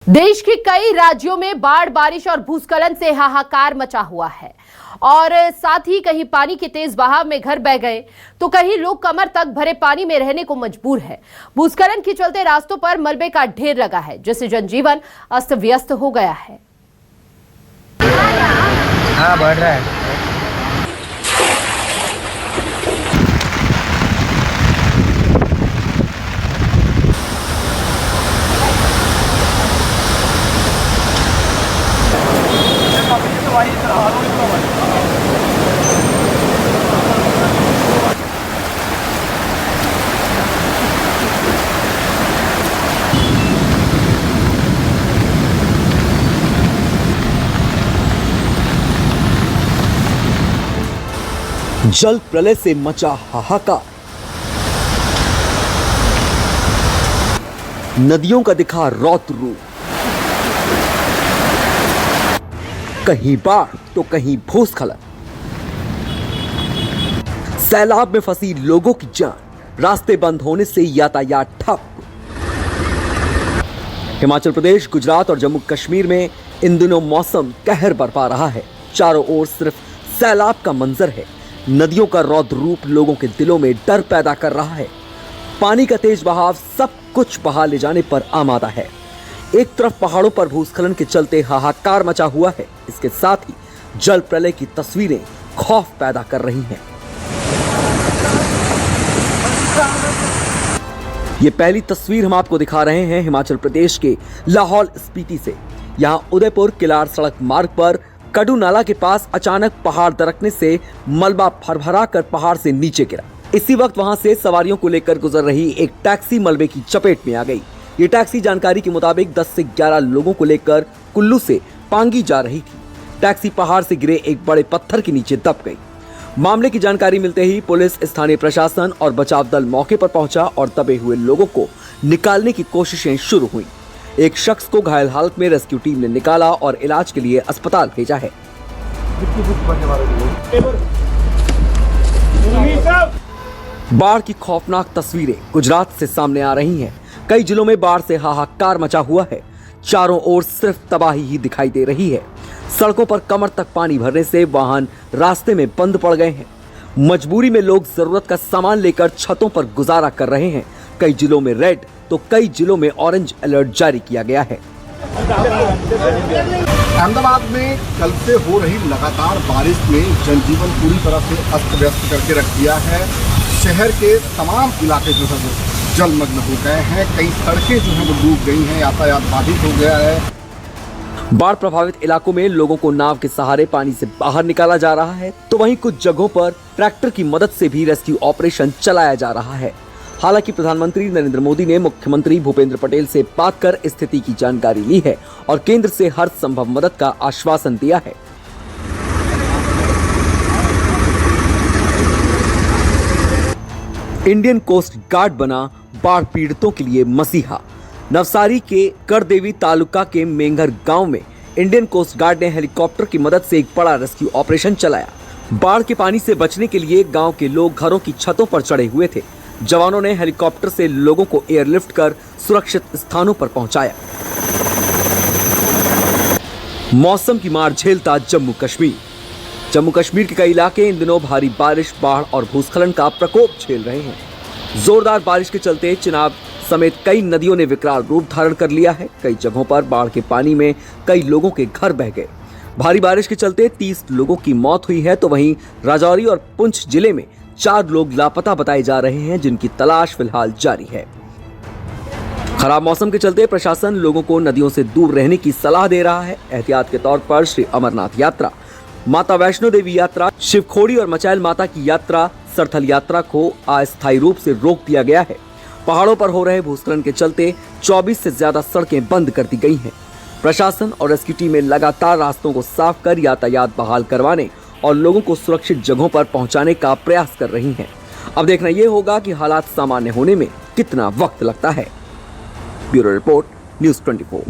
देश के कई राज्यों में बाढ़, बारिश और भूस्खलन से हाहाकार मचा हुआ है और साथ ही कहीं पानी के तेज बहाव में घर बह गए तो कहीं लोग कमर तक भरे पानी में रहने को मजबूर है। भूस्खलन के चलते रास्तों पर मलबे का ढेर लगा है, जिससे जनजीवन अस्त व्यस्त हो गया है। बढ़ रहा है। जल प्रलय से मचा हाहाकार, नदियों का दिखा रौद्र रूप, कहीं बाढ़ तो कहीं भूस्खलन, सैलाब में फंसी लोगों की जान, रास्ते बंद होने से यातायात ठप। हिमाचल प्रदेश, गुजरात और जम्मू कश्मीर में इन दिनों मौसम कहर बरपा रहा है। चारों ओर सिर्फ सैलाब का मंजर है। नदियों का रौद्र रूप लोगों के दिलों में डर पैदा कर रहा है। पानी का तेज बहाव सब कुछ बहा ले जाने पर आमादा है। एक तरफ पहाड़ों पर भूस्खलन के चलते हाहाकार मचा हुआ है, इसके साथ ही जल प्रलय की तस्वीरें खौफ पैदा कर रही हैं। ये पहली तस्वीर हम आपको दिखा रहे हैं हिमाचल प्रदेश के लाहौल स्पीति से। यहां उदयपुर किलाड़ सड़क मार्ग पर कडू नाला के पास अचानक पहाड़ दरकने से मलबा भरभरा कर पहाड़ से नीचे गिरा। इसी वक्त वहां से सवारियों को लेकर गुजर रही एक टैक्सी मलबे की चपेट में आ गई। ये टैक्सी जानकारी के मुताबिक 10 से 11 लोगों को लेकर कुल्लू से पांगी जा रही थी। टैक्सी पहाड़ से गिरे एक बड़े पत्थर के नीचे दब गई। मामले की जानकारी मिलते ही पुलिस, स्थानीय प्रशासन और बचाव दल मौके पर पहुंचा और दबे हुए लोगों को निकालने की कोशिशें शुरू हुई। एक शख्स को घायल हालत में रेस्क्यू टीम ने निकाला और इलाज के लिए अस्पताल भेजा है। बाढ़ की खौफनाक तस्वीरें गुजरात से सामने आ रही हैं। कई जिलों में बाढ़ से हाहाकार मचा हुआ है। चारों ओर सिर्फ तबाही ही दिखाई दे रही है। सड़कों पर कमर तक पानी भरने से वाहन रास्ते में बंद पड़ गए हैं। मजबूरी में लोग जरूरत का सामान लेकर छतों पर गुजारा कर रहे हैं। कई जिलों में रेड तो कई जिलों में ऑरेंज अलर्ट जारी किया गया है। अहमदाबाद में कल से हो रही लगातार बारिश में जनजीवन पूरी तरह से अस्त व्यस्त करके रख दिया है। शहर के तमाम इलाके जो है वो जलमग्न हो गए हैं। कई सड़कें जो हैं वो डूब गई हैं, यातायात बाधित हो गया है। बाढ़ प्रभावित इलाकों में लोगों को नाव के सहारे पानी से बाहर निकाला जा रहा है, तो वहीं कुछ जगहों पर ट्रैक्टर की मदद से भी रेस्क्यू ऑपरेशन चलाया जा रहा है। हालांकि प्रधानमंत्री नरेंद्र मोदी ने मुख्यमंत्री भूपेंद्र पटेल से बात कर स्थिति की जानकारी ली है और केंद्र से हर संभव मदद का आश्वासन दिया है। इंडियन कोस्ट गार्ड बना बाढ़ पीड़ितों के लिए मसीहा। नवसारी के करदेवी तालुका के मेंघर गांव में इंडियन कोस्ट गार्ड ने हेलीकॉप्टर की मदद से एक बड़ा रेस्क्यू ऑपरेशन चलाया। बाढ़ के पानी से बचने के लिए गांव के लोग घरों की छतों पर चढ़े हुए थे। जवानों ने हेलीकॉप्टर से लोगों को एयरलिफ्ट कर सुरक्षित स्थानों पर पहुंचाया। मौसम की मार झेलता जम्मू कश्मीर। जम्मू कश्मीर के कई इलाके इन दिनों भारी बारिश, बाढ़ और भूस्खलन का प्रकोप झेल रहे हैं। जोरदार बारिश के चलते चिनाब समेत कई नदियों ने विकराल रूप धारण कर लिया है। कई जगहों पर बाढ़ के पानी में कई लोगों के घर बह गए। भारी बारिश के चलते 30 लोगों की मौत हुई है, तो वहीं राजौरी और पुंछ जिले में 4 लोग लापता बताए जा रहे हैं, जिनकी तलाश फिलहाल जारी है। खराब मौसम के चलते प्रशासन लोगों को नदियों से दूर रहने की सलाह दे रहा है। एहतियात के तौर पर श्री अमरनाथ यात्रा, माता वैष्णो देवी यात्रा, शिवखोड़ी और मचैल माता की यात्रा, सरथल यात्रा को अस्थायी रूप से रोक दिया गया है। पहाड़ों पर हो रहे भूस्खलन के चलते 24 से ज्यादा सड़कें बंद कर दी गई हैं। प्रशासन और रेस्क्यू टीमें लगातार रास्तों को साफ कर यातायात बहाल करवाने और लोगों को सुरक्षित जगहों पर पहुंचाने का प्रयास कर रही हैं। अब देखना यह होगा कि हालात सामान्य होने में कितना वक्त लगता है। Bureau report, news 24।